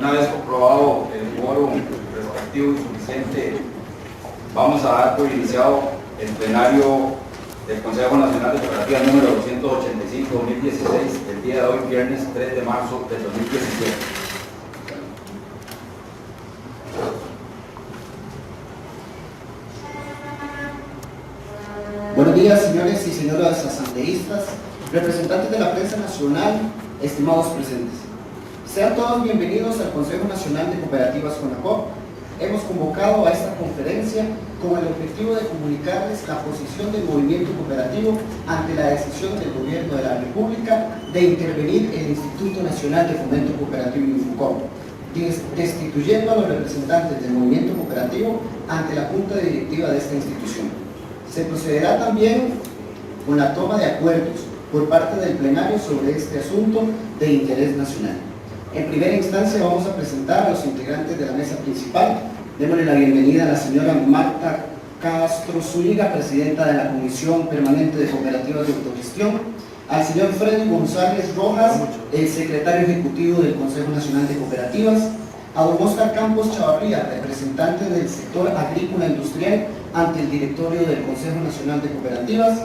Una vez comprobado el quórum respectivo y suficiente, vamos a dar por iniciado el plenario del Consejo Nacional de Cooperativas número 285-2016, el día de hoy, viernes 3 de marzo del 2017. Buenos días, señores y señoras asambleístas, representantes de la prensa nacional, estimados presentes. Sean todos bienvenidos al Consejo Nacional de Cooperativas CONACOP. Hemos convocado a esta conferencia con el objetivo de comunicarles la posición del movimiento cooperativo ante la decisión del Gobierno de la República de intervenir el Instituto Nacional de Fomento Cooperativo Infucop, destituyendo a los representantes del movimiento cooperativo ante la Junta Directiva de esta institución. Se procederá también con la toma de acuerdos por parte del plenario sobre este asunto de interés nacional. En primera instancia vamos a presentar a los integrantes de la mesa principal. Démosle la bienvenida a la señora Marta Castro Zúñiga, presidenta de la Comisión Permanente de Cooperativas de Autogestión, al señor Freddy González Rojas, el secretario ejecutivo del Consejo Nacional de Cooperativas, a don Oscar Campos Chavarría, representante del sector agrícola industrial ante el directorio del Consejo Nacional de Cooperativas.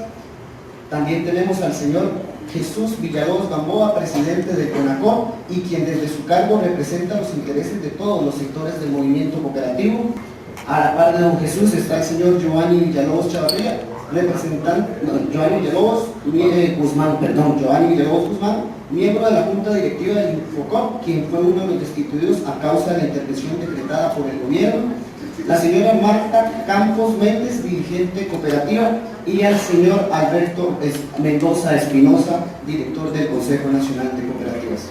También tenemos al señor Jesús Villalobos Gamboa, presidente de CONACOP y quien desde su cargo representa los intereses de todos los sectores del movimiento cooperativo. A la par de don Jesús está el señor Giovanni Villalobos Chavarría, Giovanni Villalobos Guzmán, miembro de la Junta Directiva del Infocop, quien fue uno de los destituidos a causa de la intervención decretada por el gobierno. La señora Marta Campos Méndez, dirigente cooperativa, y al señor Alberto Mendoza Espinosa, director del Consejo Nacional de Cooperativas.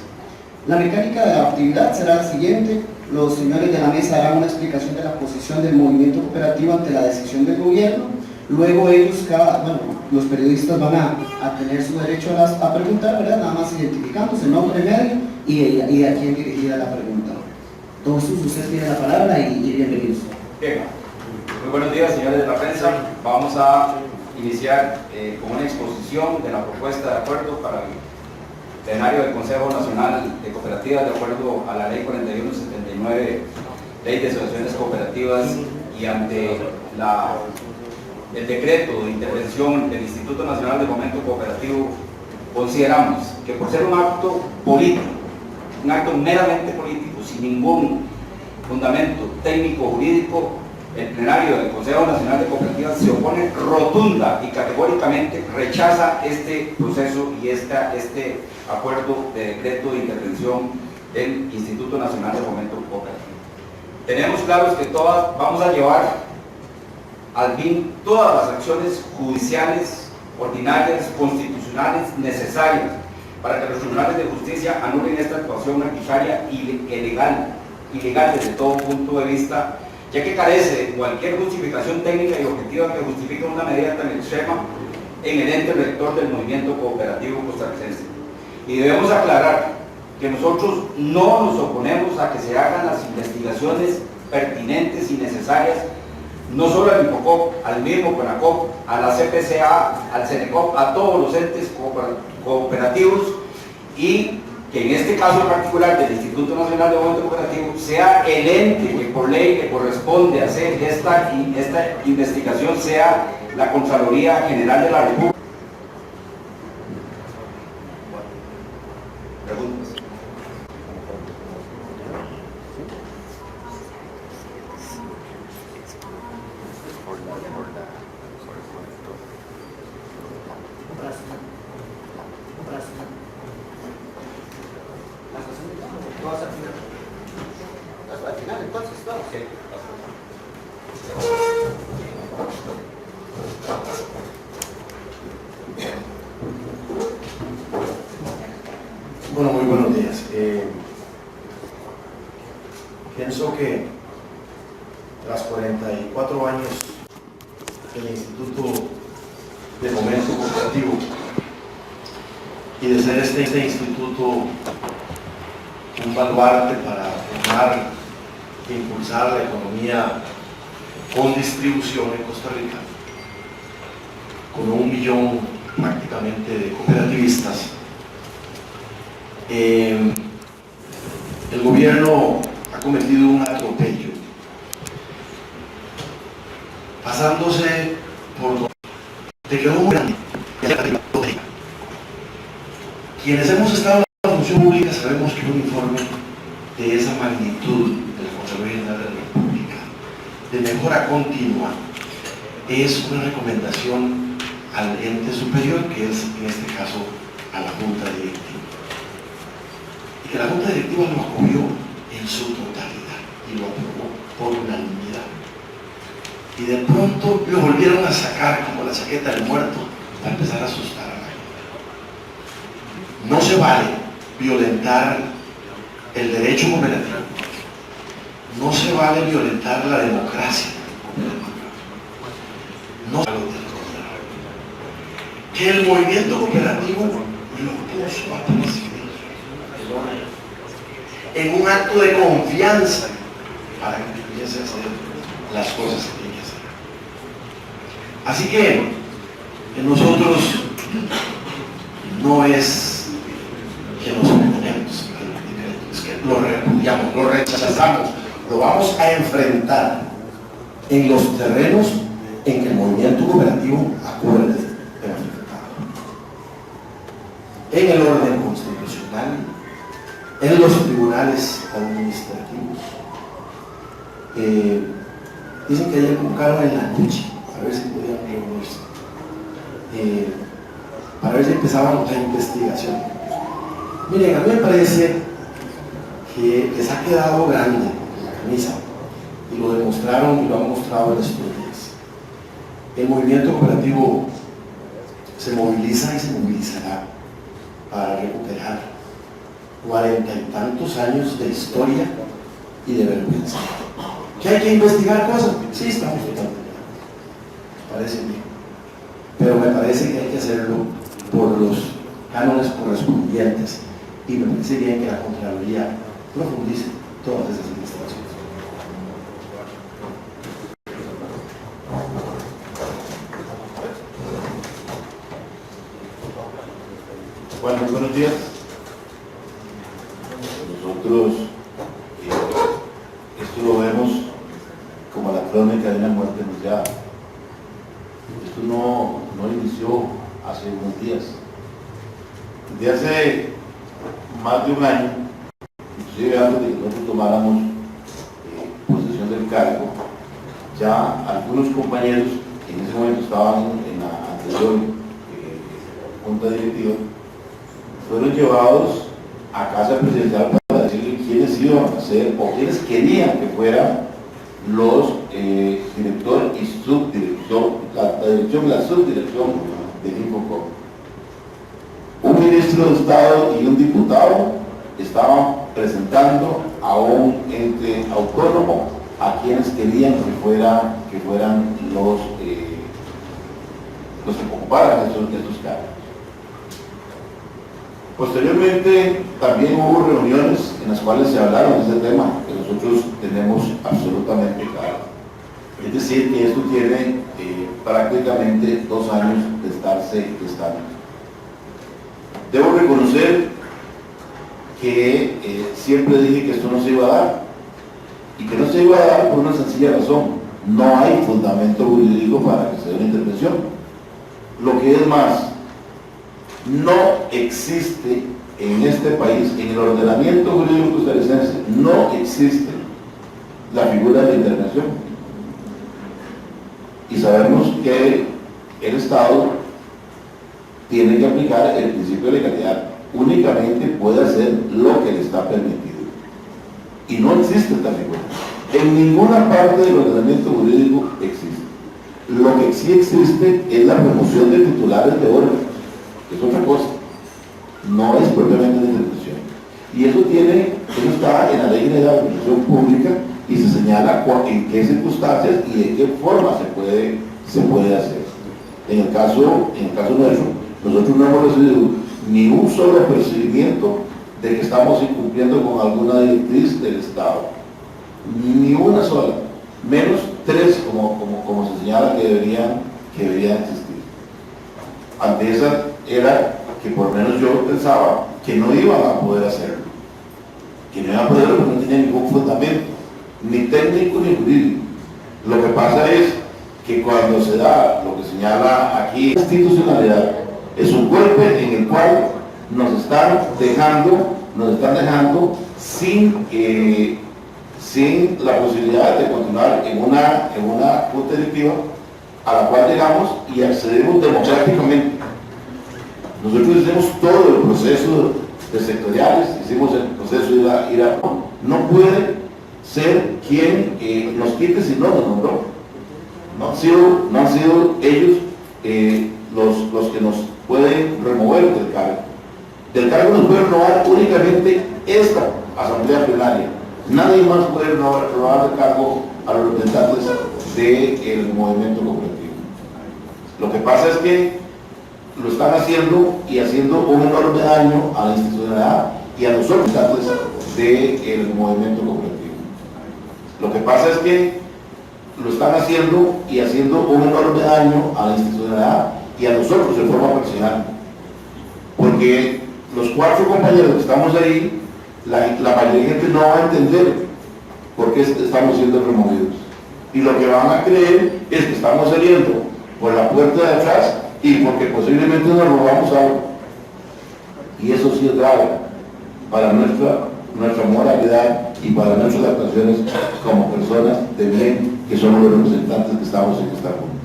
La mecánica de la actividad será la siguiente: los señores de la mesa harán una explicación de la posición del movimiento cooperativo ante la decisión del gobierno. Luego ellos, los periodistas van a tener su derecho a preguntar, ¿verdad? Nada más identificándose, nombre, medio y a quién dirigida la pregunta. Entonces, usted tiene la palabra y bienvenidos. Bien, muy buenos días, señores de la prensa. Vamos a iniciar con una exposición de la propuesta de acuerdo para el plenario del Consejo Nacional de Cooperativas de acuerdo a la Ley 4179, Ley de Asociaciones Cooperativas, y ante el decreto de intervención del Instituto Nacional de Fomento Cooperativo. Consideramos que por ser un acto político, un acto meramente político, sin ningún fundamento técnico-jurídico, el plenario del Consejo Nacional de Cooperativas se opone rotunda y categóricamente, rechaza este proceso y este acuerdo de decreto de intervención del Instituto Nacional de Fomento Cooperativo. Tenemos claros que vamos a llevar al fin todas las acciones judiciales, ordinarias, constitucionales necesarias para que los tribunales de justicia anulen esta actuación arbitraria y ilegal desde todo punto de vista, ya que carece de cualquier justificación técnica y objetiva que justifique una medida tan extrema en el ente rector del movimiento cooperativo costarricense. Y debemos aclarar que nosotros no nos oponemos a que se hagan las investigaciones pertinentes y necesarias, no solo al Infocop, al mismo CONACOP, a la CPCA, al CENECOP, a todos los entes cooperativos, y que en este caso en particular del Instituto Nacional de Fomento Cooperativo sea el ente que por ley le corresponde hacer esta investigación, sea la Contraloría General de la República. Preguntas. Bueno, muy buenos días. Pienso que tras 44 años del Instituto de Fomento Cooperativo y de ser este instituto un baluarte para formar e impulsar la economía con distribución en Costa Rica, con 1 millón prácticamente de cooperativistas, el gobierno ha cometido un atropello, pasándose por de que un grande. Quienes hemos estado en la función pública sabemos que un informe de esa magnitud del Consejo General de la República, de mejora continua, es una recomendación al ente superior, que es en este caso a la Junta Directiva. Y que la Junta Directiva lo acogió en su totalidad y lo aprobó por unanimidad. Y de pronto lo volvieron a sacar como la chaqueta del muerto para empezar a asustar a la gente. No se vale violentar el derecho cooperativo. No se vale violentar la democracia cooperativa. No se vale que el movimiento cooperativo lo puso a presidir en un acto de confianza para que pudiese hacer las cosas que tiene que hacer. Así que nosotros no es que nos oponemos, es que lo repudiamos, lo rechazamos, lo vamos a enfrentar en los terrenos en que el movimiento cooperativo acuerde en el orden constitucional, en los tribunales administrativos. Dicen que ayer convocaron en la noche a ver si podían reunirse, para ver si empezaban la investigación. Miren, a mí me parece que les ha quedado grande la camisa, y lo demostraron y lo han mostrado en estos días. El movimiento cooperativo se moviliza y se movilizará para recuperar 40 y tantos años de historia y de vergüenza. ¿Que hay que investigar cosas? Sí, estamos totalmente de acuerdo. Parece bien. Pero me parece que hay que hacerlo por los cánones correspondientes, y me parece bien que la Contraloría profundice todas esas investigaciones. Bueno, muy buenos días. Nosotros esto lo vemos como la crónica de una muerte anunciada. Esto no inició hace unos días. Desde hace más de un año, inclusive antes de que nosotros tomáramos posesión del cargo, ya algunos compañeros que en ese momento estaban en la anterior junta directiva fueron llevados a casa presidencial para decirle quiénes iban a ser o quiénes querían que fueran los director y subdirector, la dirección y la subdirección del Infocom. Un ministro de Estado y un diputado estaban presentando a un ente autónomo a quienes querían que fueran los que ocuparan esos cargos. Posteriormente también hubo reuniones en las cuales se hablaron de ese tema que nosotros tenemos absolutamente claro. Es decir, que esto tiene prácticamente 2 años de estarse gestando. Debo reconocer que siempre dije que esto no se iba a dar, y que no se iba a dar por una sencilla razón: no hay fundamento jurídico para que se dé una intervención. Lo que es más, no existe en este país, en el ordenamiento jurídico costarricense, no existe la figura de la intervención. Y sabemos que el Estado tiene que aplicar el principio de legalidad. Únicamente puede hacer lo que le está permitido. Y no existe esta figura. En ninguna parte del ordenamiento jurídico existe. Lo que sí existe es la promoción de titulares de órganos. Es otra cosa, no es propiamente de intervención. Y eso está en la Ley General de Administración Pública, y se señala en qué circunstancias y de qué forma se puede hacer. En el caso nuestro, nosotros no hemos recibido ni un solo percibimiento de que estamos incumpliendo con alguna directriz del Estado, ni una sola, menos 3 como se señala que deberían existir. Ante esa era que por lo menos yo pensaba que no iban a poder hacerlo, que no iba a poder porque no tenía ningún fundamento, ni técnico ni jurídico. Lo que pasa es que cuando se da lo que señala aquí, la institucionalidad es un golpe en el cual nos están dejando sin la posibilidad de continuar en una junta directiva a la cual llegamos y accedemos democráticamente. Nosotros hicimos todo el proceso de sectoriales, hicimos el proceso de ir a no puede ser quien nos quite si no nos nombró. No han sido ellos los que nos pueden remover del cargo. Del cargo nos puede robar únicamente esta asamblea plenaria. Nadie más puede robar el cargo a los representantes del movimiento cooperativo. Lo que pasa es que lo están haciendo y haciendo un enorme daño a la institucionalidad y a los representantes del movimiento cooperativo. Lo que pasa es que lo están haciendo y haciendo un enorme daño a la institucionalidad y a nosotros de forma personal. Porque los 4 compañeros que estamos ahí, la mayoría de gente no va a entender por qué estamos siendo removidos. Y lo que van a creer es que estamos saliendo por la puerta de atrás y porque posiblemente nos robamos algo. Y eso sí es grave para nuestra moralidad y para nuestras actuaciones como personas de bien que somos los representantes que estamos en esta junta.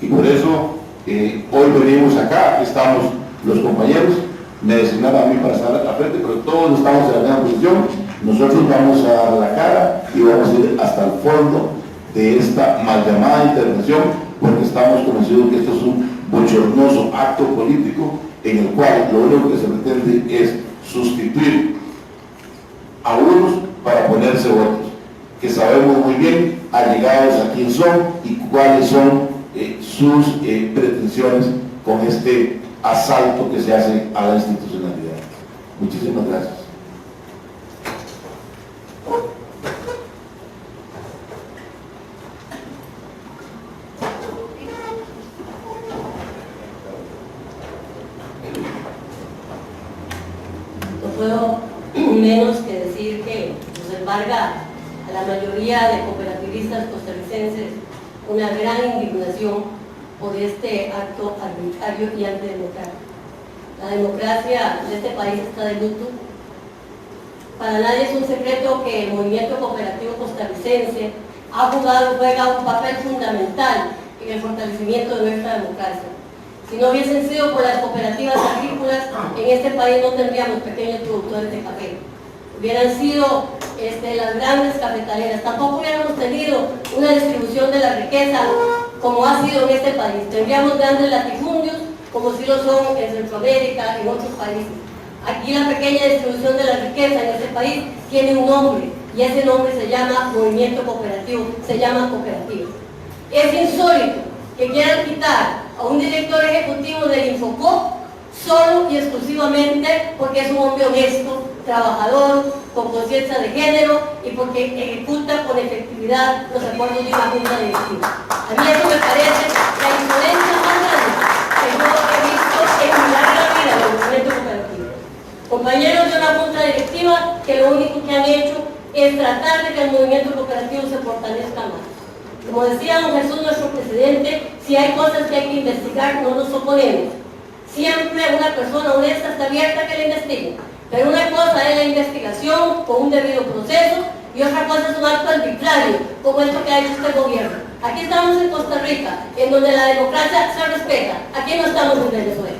Y por eso hoy venimos acá, estamos los compañeros, me designaron a mí para estar al frente, pero todos estamos en la misma posición. Nosotros vamos a dar la cara y vamos a ir hasta el fondo de esta mal llamada intervención, porque estamos convencidos que esto es un bochornoso acto político en el cual lo único que se pretende es sustituir a unos para ponerse otros, que sabemos muy bien allegados a quién son y cuáles son sus pretensiones con este asalto que se hace a la institucionalidad. Muchísimas gracias. No puedo menos que decir que nos embarga a la mayoría de cooperativistas costarricenses una gran indignación por este acto arbitrario y antidemocrático. La democracia de este país está de luto. Para nadie es un secreto que el movimiento cooperativo costarricense juega un papel fundamental en el fortalecimiento de nuestra democracia. Si no hubiesen sido por las cooperativas agrícolas, en este país no tendríamos pequeños productores de café. Hubieran sido las grandes cafetaleras. Tampoco hubiéramos tenido una distribución de la riqueza como ha sido en este país. Tendríamos grandes latifundios como si lo son en Centroamérica, en otros países. Aquí la pequeña distribución de la riqueza en este país tiene un nombre y ese nombre se llama movimiento cooperativo, se llama cooperativa. Es insólito que quieran quitar a un director ejecutivo del Infocop solo y exclusivamente porque es un hombre honesto, trabajador, con conciencia de género y porque ejecuta con efectividad los acuerdos de una junta directiva. A mí eso me parece la insolencia más grande que yo he visto en mi larga vida del movimiento cooperativo. Compañeros de una junta directiva que lo único que han hecho es tratar de que el movimiento cooperativo se fortalezca más. Como decía don Jesús, nuestro presidente, si hay cosas que hay que investigar, no nos oponemos. Siempre una persona honesta está abierta a que le investiguen. Pero una cosa es la investigación con un debido proceso y otra cosa es un acto arbitrario, como esto que ha hecho este gobierno. Aquí estamos en Costa Rica, en donde la democracia se respeta. Aquí no estamos en Venezuela.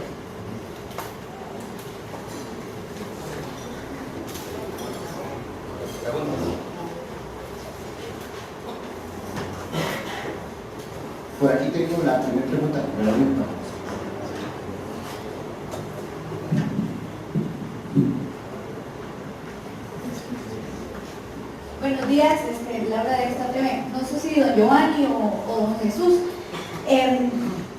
Por aquí tengo la primera pregunta. Buenos días, Laura de esta TV. No sé si don Giovanni o don Jesús.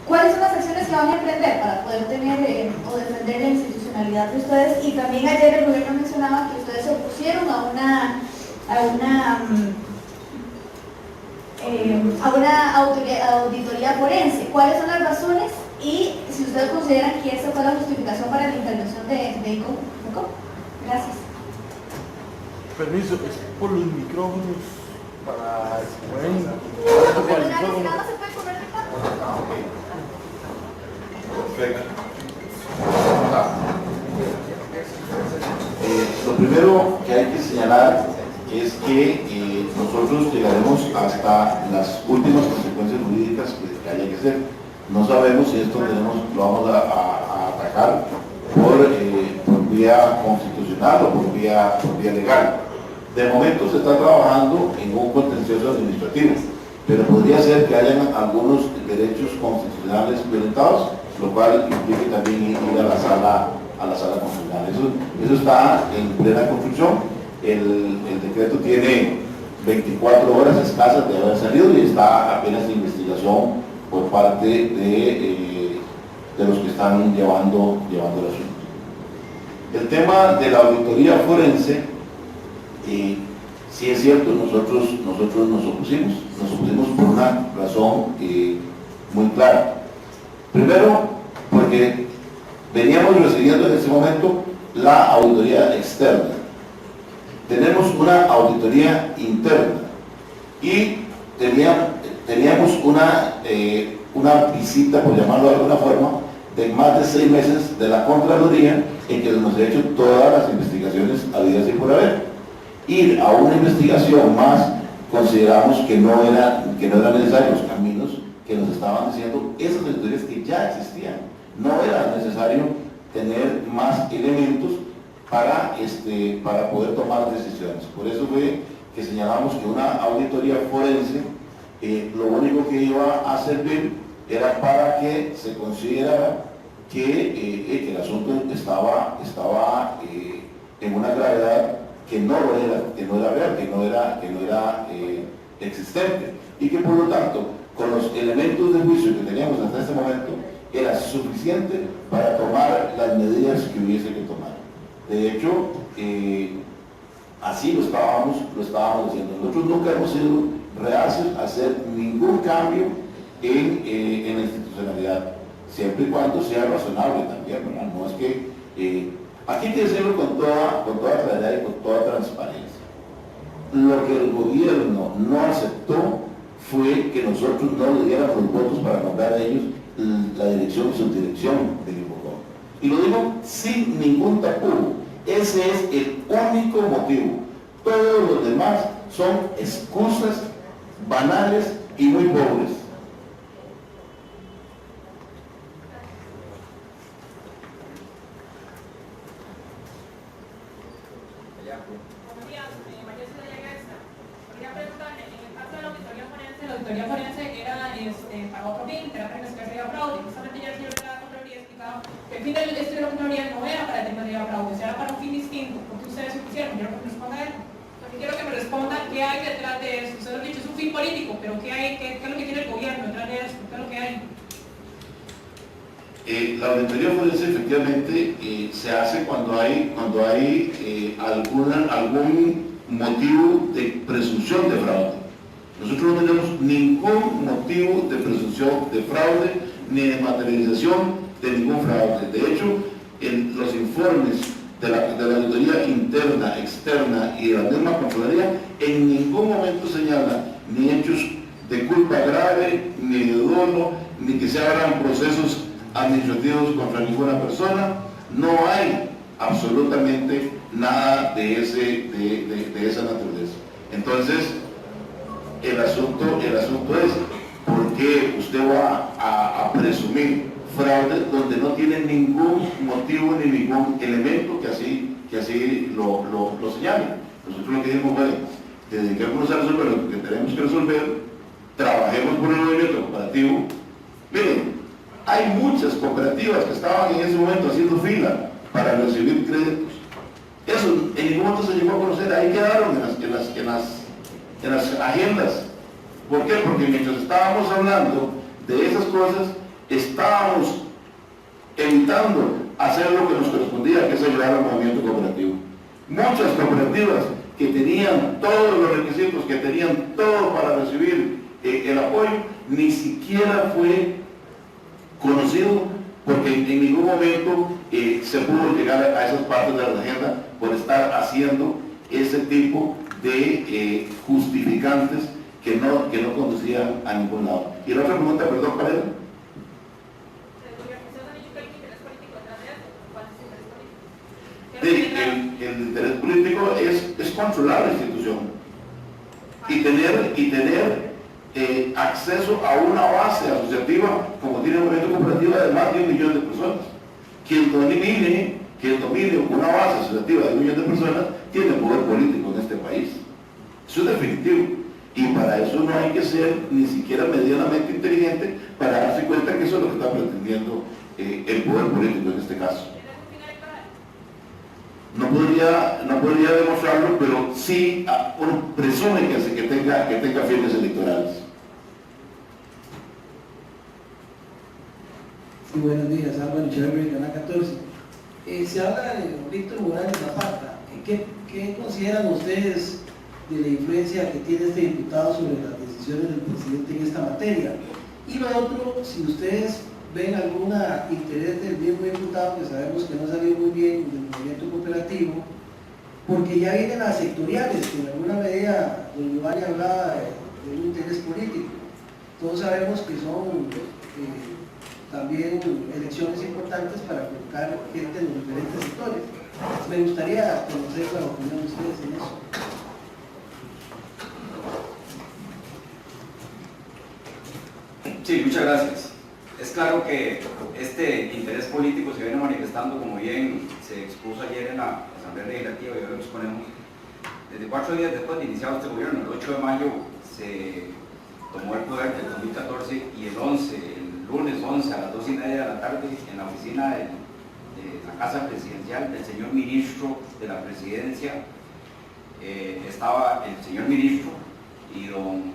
¿Cuáles son las acciones que van a emprender para poder tener o defender la institucionalidad de ustedes? Y también ayer el gobierno mencionaba que ustedes se opusieron a una auditoría forense. ¿Cuáles son las razones? Y si ustedes consideran que esa fue la justificación para la intervención de ICO. Gracias. Permiso, es por los micrófonos para que pueden. Para el micrófono. ¿No se puede correr de acá? Perfecto. Lo primero que hay que señalar es que nosotros llegaremos hasta las últimas consecuencias jurídicas que haya que hacer. No sabemos si esto lo vamos a atacar por vía constitucional o por vía legal. De momento se está trabajando en un contencioso administrativo, pero podría ser que hayan algunos derechos constitucionales violentados, lo cual implique también ir a la sala constitucional. Eso está en plena construcción. El decreto tiene 24 horas escasas de haber salido y está apenas en investigación por parte de los que están llevando el asunto. El tema de la auditoría forense, sí es cierto, nosotros nos opusimos por una razón muy clara. Primero, porque veníamos recibiendo en ese momento la auditoría externa. Tenemos una auditoría interna y teníamos una visita, por llamarlo de alguna forma, de más de 6 meses de la Contraloría en que nos ha hecho todas las investigaciones habidas y por haber. Ir a una investigación más, consideramos que no eran necesarios los caminos que nos estaban diciendo esas auditorías que ya existían. No era necesario tener más elementos para poder tomar decisiones. Por eso fue que señalamos que una auditoría forense lo único que iba a servir era para que se considerara que el asunto estaba en una gravedad que no era real, que no era existente, y que por lo tanto con los elementos de juicio que teníamos hasta este momento era suficiente para tomar las medidas que hubiese que tomar. De hecho, así lo estábamos haciendo. Nosotros nunca hemos sido reacios a hacer ningún cambio en la institucionalidad, siempre y cuando sea razonable también, ¿verdad? No es que aquí hay que decirlo con toda claridad y con toda transparencia. Lo que el gobierno no aceptó fue que nosotros no le diéramos los votos para nombrar a ellos la dirección y subdirección del Infocomm. Y lo digo sin ningún tapujo. Ese es el único motivo. Todos los demás son excusas banales y muy pobres. La auditoría forense era para otro fin, era para investigar si había fraude. Justamente ya el señor de la Contraloría explicaba que el fin del estudio de la Contraloría no era para determinar si había fraude, era para un fin distinto, porque ustedes lo hicieron. Quiero que me responda a él. También quiero que me responda qué hay detrás de eso. Ustedes han dicho es un fin político, pero ¿qué es lo que tiene el gobierno detrás de eso? ¿Qué es lo que hay? La auditoría forense efectivamente se hace cuando hay algún motivo de presunción de fraude. Nosotros no tenemos ningún motivo de presunción de fraude ni de materialización de ningún fraude. De hecho, en los informes de la auditoría interna, externa y de la misma Contraloría, en ningún momento señala ni hechos de culpa grave, ni de dolo, ni que se abran procesos administrativos contra ninguna persona. No hay absolutamente nada de esa naturaleza. Entonces, el asunto es ¿por qué usted va a presumir fraude donde no tiene ningún motivo ni ningún elemento que así lo señale? Nosotros lo que dijimos fue, dediquémonos a resolver lo que tenemos que resolver, trabajemos por el movimiento cooperativo. Miren, hay muchas cooperativas que estaban en ese momento haciendo fila para recibir créditos. Eso en ningún momento se llegó a conocer, ahí quedaron en las agendas. ¿Por qué? Porque mientras estábamos hablando de esas cosas, estábamos evitando hacer lo que nos correspondía, que es ayudar al movimiento cooperativo. Muchas cooperativas que tenían todos los requisitos, que tenían todo para recibir el apoyo, ni siquiera fue conocido, porque en ningún momento se pudo llegar a esas partes de la agenda por estar haciendo ese tipo de justificantes que no conducían a ningún lado. Y la otra pregunta, perdón, ¿cuál era? El interés político es controlar la institución y tener acceso a una base asociativa como tiene el movimiento cooperativo de más de 1 millón de personas. Quien domine una base asociativa de 1 millón de personas tiene poder político en este país. Eso es definitivo. Y para eso no hay que ser ni siquiera medianamente inteligente para darse cuenta que eso es lo que está pretendiendo el poder político en este caso. No podría demostrarlo, pero sí uno presume que tenga fines electorales. Sí, buenos días, Álvaro Echeverri, Canal 14. Se habla de Víctor Morales Zapata. ¿Qué consideran ustedes de la influencia que tiene este diputado sobre las decisiones del presidente en esta materia? Y lo otro, si ustedes ven algún interés del mismo diputado, que sabemos que no salió muy bien del movimiento cooperativo, porque ya vienen las sectoriales, que en alguna medida don Giovanni hablaba de un interés político. Todos sabemos que son también elecciones importantes para colocar gente en los diferentes sectores. Me gustaría conocer la opinión de ustedes en eso. Sí, muchas gracias. Es claro que este interés político se viene manifestando, como bien se expuso ayer en la Asamblea Legislativa, y hoy lo exponemos. Desde 4 días después de iniciado este gobierno, el 8 de mayo, se tomó el poder del 2014 y el lunes 11 a las 2:30 de la tarde, en la oficina de la Casa Presidencial del señor ministro de la Presidencia, estaba el señor ministro y don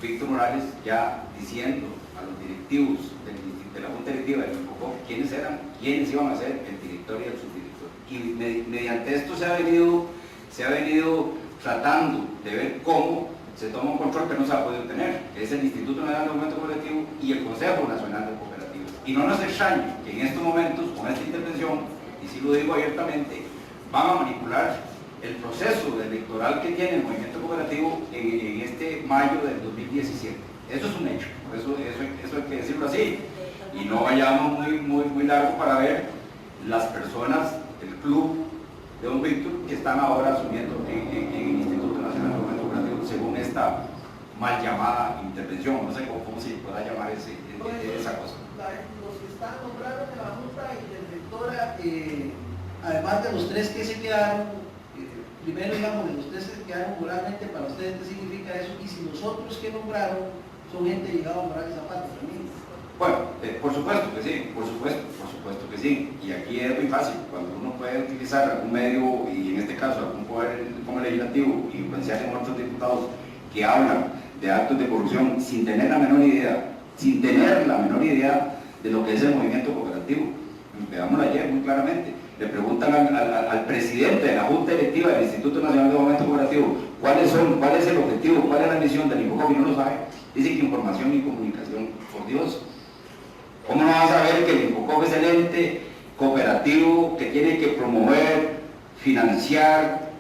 Víctor Morales ya diciendo a los directivos de la Junta Directiva del INCOCOP quiénes iban a ser el director y el subdirector. Y mediante esto se ha venido tratando de ver cómo se toma un control que no se ha podido tener, que es el Instituto Nacional de Fomento Cooperativo y el Consejo Nacional de Cooperativas. Y no nos extraña que en estos momentos, con esta intervención, y sí lo digo abiertamente, van a manipular el proceso electoral que tiene el movimiento cooperativo en este mayo del 2017. Eso es un hecho, eso hay que decirlo así. Y no vayamos muy largo para ver las personas del club de don Víctor que están ahora asumiendo en el Instituto Nacional de Fomento Cooperativo según esta mal llamada intervención. No sé cómo se podrá llamar esa cosa. Los que están nombrados de la Junta y del Rectora, además de los 3 que se quedaron, primero digamos, de los 3 que quedaron moralmente, para ustedes, ¿qué significa eso? Y si los otros que nombraron son gente llegada a Morales Zapata también. Bueno, por supuesto que sí, por supuesto que sí. Y aquí es muy fácil, cuando uno puede utilizar algún medio, y en este caso algún poder como legislativo, y influenciar en otros diputados que hablan de actos de corrupción sin tener la menor idea de lo que es el movimiento cooperativo. Veámoslo ayer muy claramente. Le preguntan al presidente de la Junta Directiva del Instituto Nacional de Fomento Cooperativo cuál es el objetivo, cuál es la misión del INCOCOP, y no lo sabe. Dice que información y comunicación. Por Dios, ¿cómo no va a saber que el INCOCOP es el ente cooperativo que tiene que promover, financiar,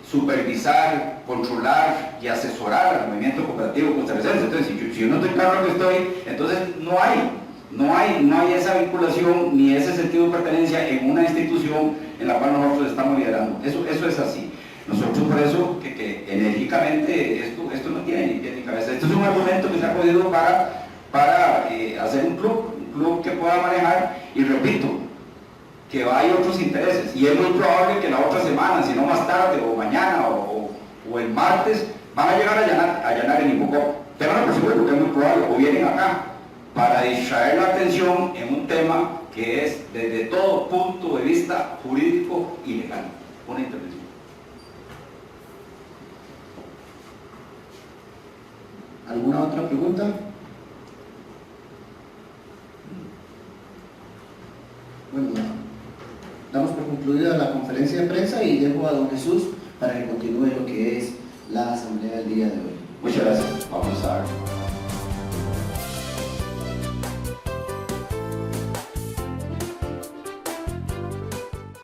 supervisar, controlar y asesorar al movimiento cooperativo costarricense? Entonces, si yo no estoy claro que estoy, entonces no hay esa vinculación ni ese sentido de pertenencia en una institución en la cual nosotros estamos liderando. Eso es así. Nosotros por eso que enérgicamente esto no tiene ni pie ni cabeza. Esto es un argumento que se ha podido para hacer un club que pueda manejar, y repito, que hay otros intereses, y es muy probable que la otra semana, si no más tarde o mañana o el martes, van a llegar a allanar el INCOCOP. Tengan por seguro que es muy probable, o vienen acá para distraer la atención en un tema que es desde todo punto de vista jurídico y legal. Una intervención. ¿Alguna otra pregunta? Bueno, damos por concluida la conferencia de prensa y dejo a don Jesús para que continúe lo que es la asamblea del día de hoy. Muchas gracias. Vamos a